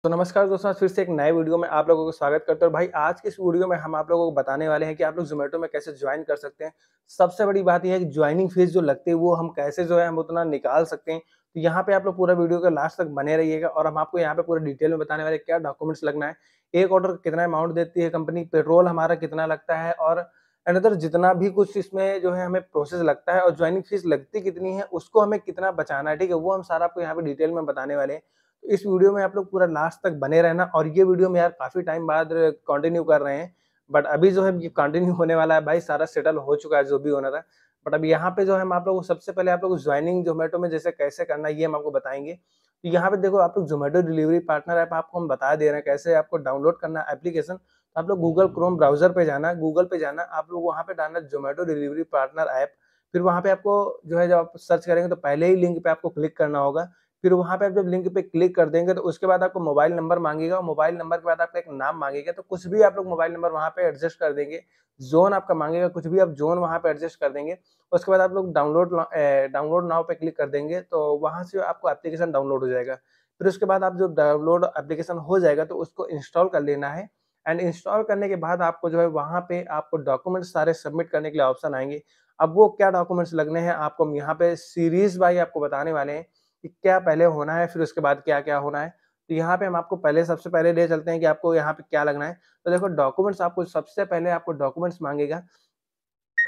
तो नमस्कार दोस्तों, आज फिर से एक नए वीडियो में आप लोगों को स्वागत करते हैं। और भाई आज की इस वीडियो में हम आप लोगों को बताने वाले हैं कि आप लोग ज़ोमैटो में कैसे ज्वाइन कर सकते हैं। सबसे बड़ी बात ये है कि ज्वाइनिंग फीस जो लगती है वो हम कैसे जो है हम उतना निकाल सकते हैं। तो यहाँ पे आप लोग पूरा वीडियो के लास्ट तक बने रहिएगा और हम आपको यहाँ पे पूरा डिटेल में बताने वाले हैं क्या डॉक्यूमेंट्स लगना है, एक ऑर्डर कितना अमाउंट देती है कंपनी, पेट्रोल हमारा कितना लगता है और अनदर जितना भी कुछ इसमें जो है हमें प्रोसेस लगता है और ज्वाइनिंग फीस लगती कितनी है, उसको हमें कितना बचाना है, ठीक है? वो हम सारा आपको यहाँ पे डिटेल में बताने वाले हैं। तो इस वीडियो में आप लोग पूरा लास्ट तक बने रहना और ये वीडियो में यार काफ़ी टाइम बाद कंटिन्यू कर रहे हैं। बट अभी जो है ये कंटिन्यू होने वाला है भाई, सारा सेटल हो चुका है जो भी होना था। बट अब यहाँ पे जो है हम आप लोगों को सबसे पहले आप लोग को ज्वाइनिंग ज़ोमैटो में जैसे कैसे करना है ये हम आपको बताएँगे। तो यहाँ पे देखो आप लोग ज़ोमैटो डिलीवरी पार्टनर ऐप आपको हम बता दे रहे हैं कैसे आपको डाउनलोड करना है एप्लीकेशन। तो आप लोग गूगल क्रोम ब्राउज़र पे जाना, गूगल पे जाना, आप लोग वहाँ पे डालना ज़ोमैटो डिलीवरी पार्टनर ऐप। फिर वहाँ पे आपको जो है जब आप सर्च करेंगे तो पहले ही लिंक पे आपको क्लिक करना होगा। फिर वहाँ पे आप जब लिंक पे क्लिक कर देंगे तो उसके बाद आपको मोबाइल नंबर माँगेगा और मोबाइल नंबर के बाद आपका एक नाम माँगेगा, तो कुछ भी आप लोग मोबाइल नंबर वहाँ पे एडजस्ट कर देंगे। ज़ोन आपका माँगेगा, कुछ भी आप ज़ोन वहाँ पे एडजस्ट कर देंगे। उसके बाद आप लोग डाउनलोड नाउ पे क्लिक कर देंगे तो वहाँ से आपको एप्लीकेशन डाउनलोड हो जाएगा। फिर उसके बाद आप जब डाउनलोड एप्लीकेशन हो जाएगा तो उसको इंस्टॉल कर लेना है एंड इंस्टॉल करने के बाद आपको जो है वहाँ पे आपको डॉक्यूमेंट्स सारे सबमिट करने के लिए ऑप्शन आएँगे। अब वो क्या डॉक्यूमेंट्स लगने हैं आपको हम यहाँ पे सीरीज़ वाइज़ आपको बताने वाले हैं। कि क्या पहले होना है, फिर उसके बाद क्या-क्या होना है। तो यहाँ पे हम आपको पहले सबसे पहले ले चलते हैं कि आपको यहाँ पे क्या लगना है। तो देखो डॉक्यूमेंट्स आपको सबसे पहले आपको डॉक्यूमेंट्स माँगेगा।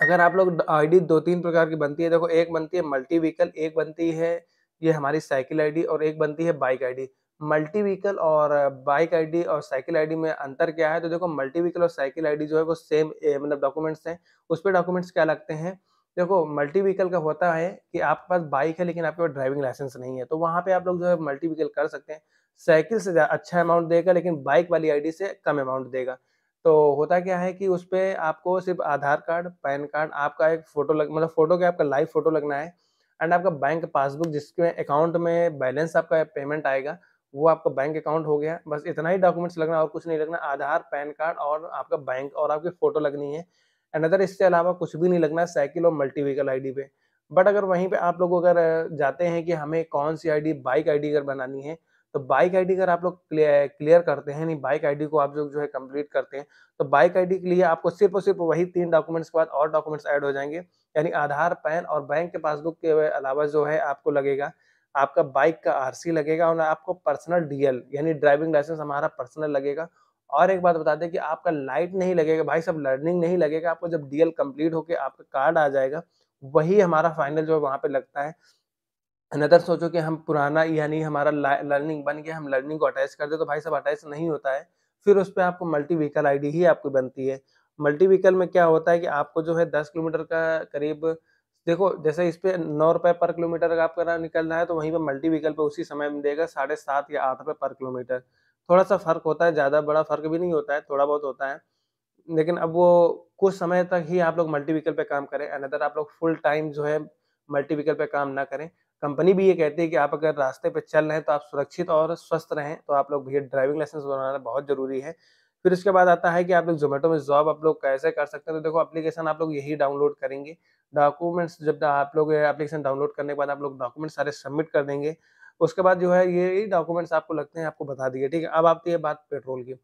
अगर आप लोग आईडी 2-3 प्रकार की बनती है, देखो एक बनती है मल्टी व्हीकल, एक बनती है ये हमारी साइकिल आईडी और एक बनती है बाइक आईडी। मल्टी व्हीकल और बाइक आईडी और साइकिल आईडी में अंतर क्या है? तो देखो मल्टी व्हीकल और साइकिल आईडी जो है वो सेम मतलब डॉक्यूमेंट्स हैं। उसपे डॉक्यूमेंट्स क्या लगते हैं? देखो मल्टी व्हीकल का होता है कि आपके पास बाइक है लेकिन आपके पास ड्राइविंग लाइसेंस नहीं है, तो वहाँ पे आप लोग जो है मल्टी व्हीकल कर सकते हैं। साइकिल से अच्छा अमाउंट देगा लेकिन बाइक वाली आईडी से कम अमाउंट देगा। तो होता क्या है कि उसपे आपको सिर्फ़ आधार कार्ड, पैन कार्ड, आपका एक फ़ोटो लग मतलब फ़ोटो क्या आपका लाइव फ़ोटो लगना है एंड आपका बैंक पासबुक जिसके अकाउंट में बैलेंस आपका पेमेंट आएगा, वो आपका बैंक अकाउंट हो गया। बस इतना ही डॉक्यूमेंट्स लगना और कुछ नहीं लगना। आधार, पैन कार्ड और आपका बैंक और आपकी फ़ोटो लगनी है। अनदर इससे अलावा कुछ भी नहीं लगना है साइकिल और मल्टी व्हीकल आईडी पे। बट अगर वहीं पे आप लोग अगर जाते हैं कि हमें कौन-सी आईडी बाइक आईडी अगर बनानी है, तो बाइक आईडी अगर आप लोग क्लियर करते हैं, नहीं बाइक आईडी को आप लोग जो है कंप्लीट करते हैं, तो बाइक आईडी के लिए आपको सिर्फ़ और सिर्फ़ वही 3 डॉक्यूमेंट्स के बाद और डॉक्यूमेंट्स ऐड हो जाएँगे। यानी आधार, पैन और बैंक के पासबुक के अलावा जो है आपको लगेगा, आपका बाइक का आरसी लगेगा और आपको पर्सनल डीएल यानी ड्राइविंग लाइसेंस हमारा पर्सनल लगेगा। और एक बात बता दें कि आपका लाइट नहीं लगेगा भाई साहब, लर्निंग नहीं लगेगा, आपको जब डीएल कंप्लीट होके आपका कार्ड आ जाएगा, वही हमारा फाइनल जो है वहाँ पे लगता है। अनदर सोचो कि हम पुराना यानी हमारा लर्निंग बन गया, हम लर्निंग को अटैच कर दें, तो भाई साहब अटैच नहीं होता है। फिर उसपे आपको मल्टी व्हीकल आईडी ही आपकी बनती है। मल्टी व्हीकल में क्या होता है कि आपको जो है 10 किलोमीटर का करीब देखो जैसे इस पे ₹9 पर किलोमीटर अगर आपका निकलना है, तो वहीं पे मल्टी व्हीकल पे उसी समय में देगा 7.5 या ₹8 पर किलोमीटर। थोड़ा-सा फ़र्क होता है, ज़्यादा बड़ा फ़र्क भी नहीं होता है, थोड़ा बहुत होता है। लेकिन अब वो कुछ समय तक ही आप लोग मल्टी व्हीकल पे काम करें, अनदर आप लोग फुल टाइम जो है मल्टी व्हीकल पे काम ना करें। कंपनी भी ये कहती है कि आप अगर रास्ते पे चल रहे हैं तो आप सुरक्षित और स्वस्थ रहें, तो आप लोग भैया ड्राइविंग लाइसेंस बनाना बहुत ज़रूरी है। फिर उसके बाद आता है कि आप लोग ज़ोमैटो में जॉब आप लोग कैसे कर सकते हैं, तो देखो एप्लीकेशन आप लोग यही डाउनलोड करेंगे। डॉक्यूमेंट्स जब आप लोग एप्लीकेशन डाउनलोड करने के बाद आप लोग डॉक्यूमेंट सारे सबमिट कर देंगे। उसके बाद जो है यही डॉक्यूमेंट्स आपको लगते हैं, आपको बता दिए, ठीक है? अब आती है बात पेट्रोल की।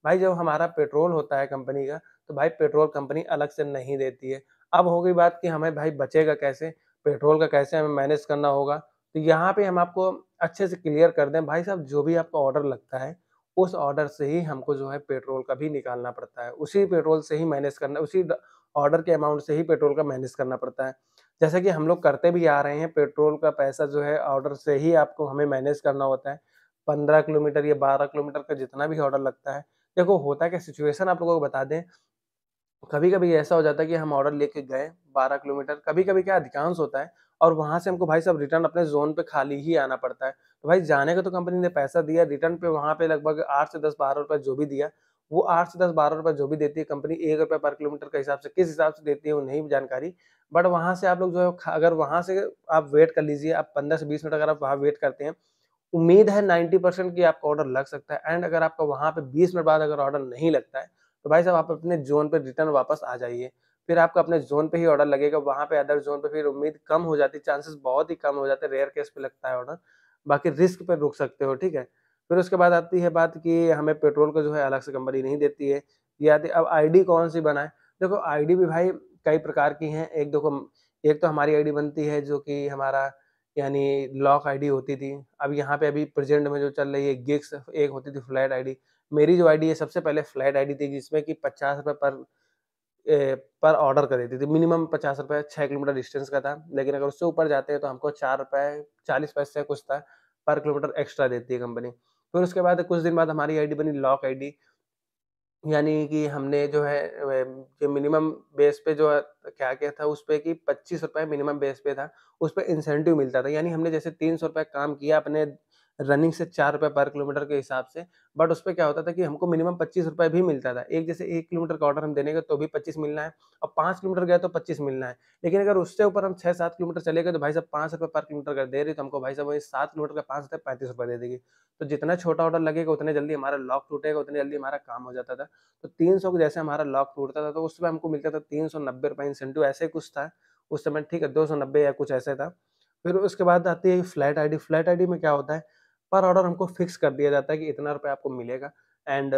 भाई जब हमारा पेट्रोल होता है कंपनी का, तो भाई पेट्रोल कंपनी अलग से नहीं देती है। अब हो गई बात कि हमें भाई बचेगा कैसे? पेट्रोल का कैसे हमें मैनेज करना होगा? तो यहाँ पे हम आपको अच्छे से क्लियर कर दें, भाई साहब जो भी आपका ऑर्डर लगता है, उस ऑर्डर से ही हमको जो है पेट्रोल का भी निकालना पड़ता है। उसी पेट्रोल से ही मैनेज करना उसी ड ऑर्डर के अमाउंट से ही पेट्रोल का मैनेज करना पड़ता है। जैसे कि हम लोग करते भी आ रहे हैं, पेट्रोल का पैसा जो है ऑर्डर से ही आपको हमें मैनेज करना होता है। 15 किलोमीटर या 12 किलोमीटर का जितना भी ऑर्डर लगता है, देखो होता क्या सिचुएशन आप लोगों को बता दें, कभी-कभी ऐसा हो जाता है कि हम ऑर्डर लेके गए 12 किलोमीटर, कभी-कभी क्या अधिकांश होता है और वहाँ से हमको भाई साहब रिटर्न अपने ज़ोन पे खाली ही आना पड़ता है। तो भाई जाने का तो कंपनी ने पैसा दिया, रिटर्न पे वहाँ पे लगभग 8 से 10 ₹12 जो भी दिया, वो 8 से 10 ₹12 जो भी देती है कंपनी ₹1 पर किलोमीटर के हिसाब से, किस हिसाब से देती है वो नहीं जानकारी। बट वहाँ से आप लोग जो है अगर वहाँ से आप वेट कर लीजिए, आप 15 से 20 मिनट अगर आप वहाँ वेट करते हैं, उम्मीद है 90% कि आपका ऑर्डर लग सकता है एंड अगर आपका वहाँ पे 20 मिनट बाद अगर ऑर्डर नहीं लगता है, तो भाई साहब आप अपने ज़ोन पे रिटर्न वापस आ जाइए। फिर आपका अपने ज़ोन पे ही ऑर्डर लगेगा, वहाँ पे अदर ज़ोन पे फिर उम्मीद कम हो जाती है, चांसेस बहुत ही कम हो जाते हैं, रेयर केस पे लगता है ऑर्डर। बाकी रिस्क पे रुक सकते हो, ठीक है? फिर उसके बाद आती है बात कि हमें पेट्रोल का जो है अलग से कंपनी नहीं देती है। ये आती है अब आईडी कौन-सी बनाएँ? देखो आईडी भी भाई कई प्रकार की हैं। एक तो हमारी आईडी बनती है जो कि हमारा यानी लॉक आईडी होती थी। अब यहाँ पे अभी प्रेज़ेंट में जो चल रही है गिग्स एक होती थी फ्लैट आईडी। मेरी जो आईडी है सबसे पहले फ्लैट आईडी थी जिसमें कि ₹50 पर ऑर्डर कर देती थी। मिनिमम ₹50 6 किलोमीटर डिस्टेंस का था। लेकिन अगर उससे ऊपर जाते हैं तो हमको ₹4 40 पैसे कुछ था पर किलोमीटर एक्स्ट्रा देती है कंपनी। फिर उसके बाद कुछ दिन बाद हमारी आईडी बनी लॉक आईडी। यानी कि हमने जो है जो मिनिमम बेस पे जो क्या-क्या था उसपे कि ₹25 मिनिमम बेस पे था, उसपे इंसेंटिव मिलता था। यानी हमने जैसे ₹300 काम किया अपने रनिंग से ₹4 पर किलोमीटर के हिसाब से, बट उसपे क्या होता था कि हमको मिनिमम ₹25 भी मिलता था। एक जैसे 1 किलोमीटर का ऑर्डर हम देने गए तो भी 25 मिलना है और 5 किलोमीटर गए तो 25 मिलना है। लेकिन अगर उससे ऊपर हम 6-7 किलोमीटर चले गए तो भाई साहब ₹5 पर किलोमीटर अगर दे रही है तो हमको भाई साहब वही 7 किलोमीटर का 5 होता है ₹35 दे देगी। तो जितना छोटा ऑर्डर लगेगा उतने जल्दी हमारा लॉक टूटेगा, उतनी जल्दी हमारा काम हो जाता था। तो 300 को जैसे हमारा लॉक टूटता था तो उसमें हमको मिलता था ₹390 इंसेंटिव ऐसे ही कुछ था। उस समय ठीक है 290 या कुछ ऐसे था। फिर उसके बाद आती है फ्लैट आईडी, फ्लैट आईडी में क्या होता है पर ऑर्डर हमको फिक्स कर दिया जाता है कि इतना रुपए आपको मिलेगा एंड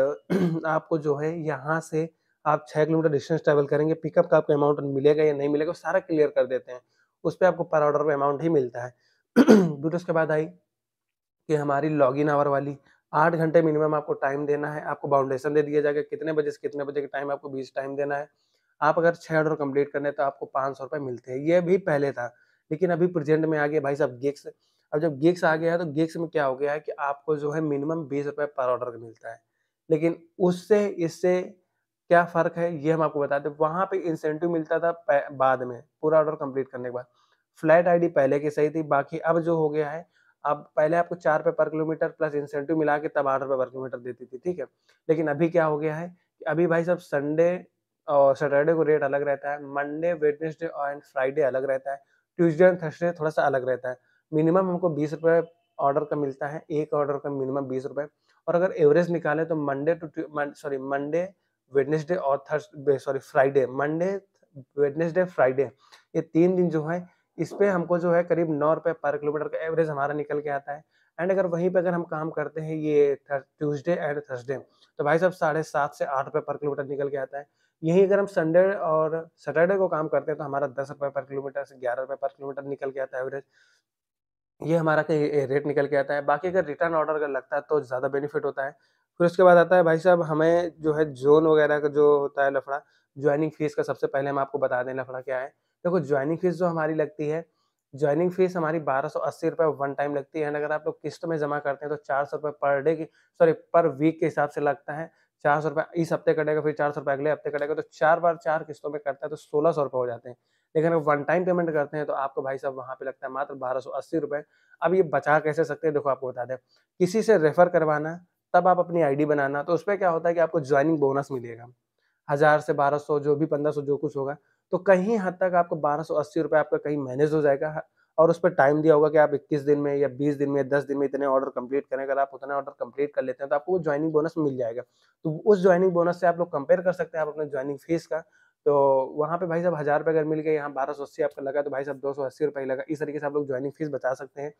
आपको जो है यहाँ से आप 6 किलोमीटर डिस्टेंस ट्रैवल करेंगे, पिकअप का आपको अमाउंट मिलेगा या नहीं मिलेगा, वो सारा क्लियर कर देते हैं। उसपे आपको पर ऑर्डर पे अमाउंट ही मिलता है। फिर उसके बाद आई कि हमारी लॉगिन आवर वाली 8 घंटे मिनिमम आपको टाइम देना है, आपको बाउंडेशन दे दिया जाएगा कितने बजे से कितने बजे के टाइम आपको बीच टाइम देना है। आप अगर 6 ऑर्डर कंप्लीट करने हैं तो आपको ₹500 मिलते हैं, ये भी पहले था। लेकिन अभी प्रेज़ेंट में आ गया भाई साहब गिग्स। अब जब गिग्स आ गया है तो गिग्स में क्या हो गया है कि आपको जो है मिनिमम ₹20 पर ऑर्डर मिलता है। लेकिन उससे इससे क्या फ़र्क है ये हम आपको बताते हैं। वहाँ पे इंसेंटिव मिलता था बाद में, पूरा ऑर्डर कंप्लीट करने के बाद। फ्लैट आईडी पहले की सही थी, बाकी अब जो हो गया है अब पहले आपको ₹4 पर किलोमीटर प्लस इंसेंटिव मिला के तब ₹8 पर किलोमीटर देती थी, ठीक है? लेकिन अभी क्या हो गया है कि अभी भाई साहब संडे और सैटरडे को रेट अलग रहता है, मंडे, वेडनेसडे एंड फ्राइडे अलग रहता है, ट्यूसडे एंड थर्सडे थोड़ा-सा अलग रहता है। मिनिमम हमको ₹20 ऑर्डर का मिलता है, एक ऑर्डर का मिनिमम ₹20 और अगर एवरेज निकालें तो मंडे, वेडनेसडे और फ्राइडे, वेडनेसडे, फ्राइडे ये 3 दिन जो है इस पे हमको जो है करीब ₹9 पर किलोमीटर का एवरेज हमारा निकल के आता है एंड अगर वहीं पे अगर हम काम करते हैं ये ट्यूसडे एंड थर्सडे तो भाई साहब 7.5 से ₹8 पर किलोमीटर निकल के आता है। यहीं अगर हम संडे और सैटरडे को काम करते हैं तो हमारा ₹10 पर किलोमीटर से ₹11 पर किलोमीटर निकल के आता है एवरेज। ये हमारा रेट निकल के आता है। बाकी अगर रिटर्न ऑर्डर अगर लगता है तो ज़्यादा बेनिफिट होता है। फिर उसके बाद आता है भाई साहब हमें जो है ज़ोन वगैरह का जो होता है लफड़ा, जॉइनिंग फ़ीस का सबसे पहले हम आपको बता दें लफड़ा क्या है। देखो जॉइनिंग फ़ीस जो हमारी लगती है, जॉइनिंग फ़ीस हमारी ₹1280 वन टाइम लगती है एंड अगर आप लोग किस्त में जमा करते हैं तो ₹400 पर वीक के हिसाब से लगता है। ₹400 इस हफ्ते कटेगा फिर ₹400 अगले हफ्ते कटेगा तो 4 बार 4 किस्तों में कटता है तो ₹1600 हो जाते हैं। लेकिन अगर वन टाइम पेमेंट करते हैं तो आपको भाई साहब वहाँ पे लगता है मात्र ₹1280। अब ये बचा कैसे सकते हैं देखो आपको बता दें, किसी से रेफर करवाना, तब आप अपनी आईडी बनाना, तो उसपे क्या होता है कि आपको जॉइनिंग बोनस मिलेगा। 1000 से 1200 जो भी 1500 जो कुछ होगा, तो कहीं हद तक आपको ₹1280 आपका कहीं मैनेज हो जाएगा और उसपे टाइम दिया होगा कि आप 21 दिन में या 20 दिन में, 10 दिन में इतने ऑर्डर कंप्लीट करें। अगर आप उतने ऑर्डर कंप्लीट कर लेते हैं, तो आपको वो जॉइनिंग बोनस मिल जाएगा। तो उस जॉइनिंग बोनस से आप लोग कंपेयर कर सकते हैं आप अपने जॉइनिंग फीस का, तो वहाँ पे भाई साहब ₹1000 अगर मिल गए, यहाँ 1280 आपका लगा, तो भाई साहब ₹280 ही लगा। इस तरीके से आप लोग जॉइनिंग फीस बचा सकते हैं।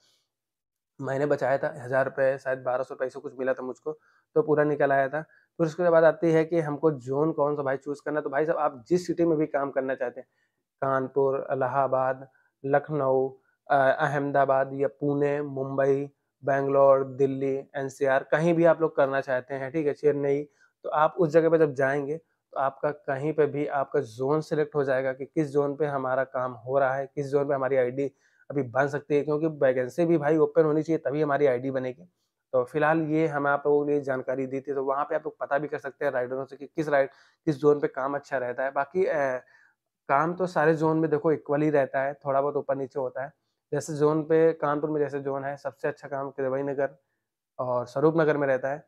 मैंने बचाया था ₹1000 शायद ₹1200 ऐसे कुछ मिला था मुझको, तो पूरा निकल आया था। फिर उसके बाद आती है कि हमको ज़ोन कौन-सा भाई चूज़ करना है, तो भाई साहब आप जिस सिटी में भी काम करना चाहते हैं, कानपुर, इलाहाबाद, लखनऊ अहमदाबाद या पुणे, मुंबई, बैंगलोर, दिल्ली, एनसीआर कहीं भी आप लोग करना चाहते हैं, ठीक है? चेन्नई, तो आप उस जगह पे जब जाएँगे, तो आपका कहीं पे भी आपका ज़ोन सेलेक्ट हो जाएगा कि किस ज़ोन पे हमारा काम हो रहा है, किस ज़ोन पे हमारी आईडी अभी बन सकती है क्योंकि वैकेंसी भी भाई ओपन होनी चाहिए तभी हमारी आईडी बनेगी। तो फिलहाल ये हम आप लोगों के लिए जानकारी दी थी, तो वहाँ पे आप लोग पता भी कर सकते हैं राइडरों से कि किस ज़ोन पे काम अच्छा रहता है। बाकी काम तो सारे ज़ोन में देखो इक्वल ही रहता है, थोड़ा बहुत ऊपर-नीचे होता है। जैसे ज़ोन पे कानपुर में जैसे ज़ोन है, सबसे अच्छा काम किदवई नगर और स्वरूप नगर में रहता है।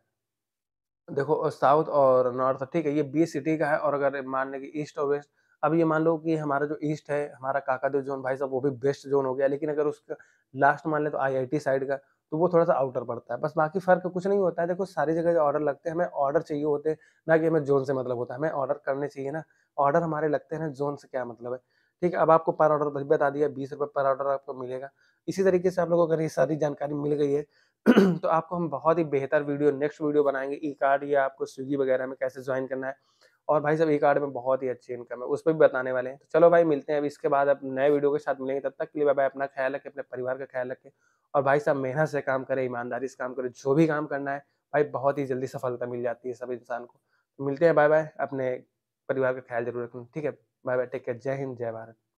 देखो साउथ और नॉर्थ ठीक है, ये 20 सिटी का है और अगर मान लें कि ईस्ट और वेस्ट अब ये मान लो कि हमारा जो ईस्ट है, हमारा काकादेव ज़ोन भाई साहब वो भी बेस्ट ज़ोन हो गया, लेकिन अगर उसका लास्ट मान लें तो आईआईटी साइड का, तो वो थोड़ा-सा आउटर पड़ता है। बस बाकी फ़र्क कुछ नहीं होता है, देखो सारी जगह जो ऑर्डर लगते हैं, हमें ऑर्डर चाहिए होते हैं, ना कि हमें ज़ोन से मतलब होता है। हमें ऑर्डर करने चाहिए ना, ऑर्डर हमारे लगते हैं ना, ज़ोन से क्या मतलब है। ठीक है, अब आपको पर ऑर्डर वही बता दिया ₹20 पर ऑर्डर आपको मिलेगा। इसी तरीके से आप लोगों को अगर ये सारी जानकारी मिल गई है, तो आपको हम बहुत ही बेहतर वीडियो नेक्स्ट वीडियो बनाएँगे, ई-कार्ड या आपको स्विगी वगैरह में कैसे जॉइन करना है और भाई साहब ई-कार्ड में बहुत ही अच्छी इनकम है, उस पे भी बताने वाले हैं। तो चलो भाई मिलते हैं अब इसके बाद अब नए वीडियो के साथ मिलेंगे, तब तक के लिए बाय-बाय। अपना ख़्याल रखें, अपने परिवार का ख़्याल रखें और भाई साहब मेहनत से काम करें, ईमानदारी से काम करें, जो भी काम करना है भाई बहुत ही जल्दी सफलता मिल जाती है सब इंसान को। मिलते हैं, बाय-बाय। अपने परिवार का ख़्याल ज़रूर रखें, ठीक है? बाय-बाय, टेक केयर, जय हिंद, जय भारत।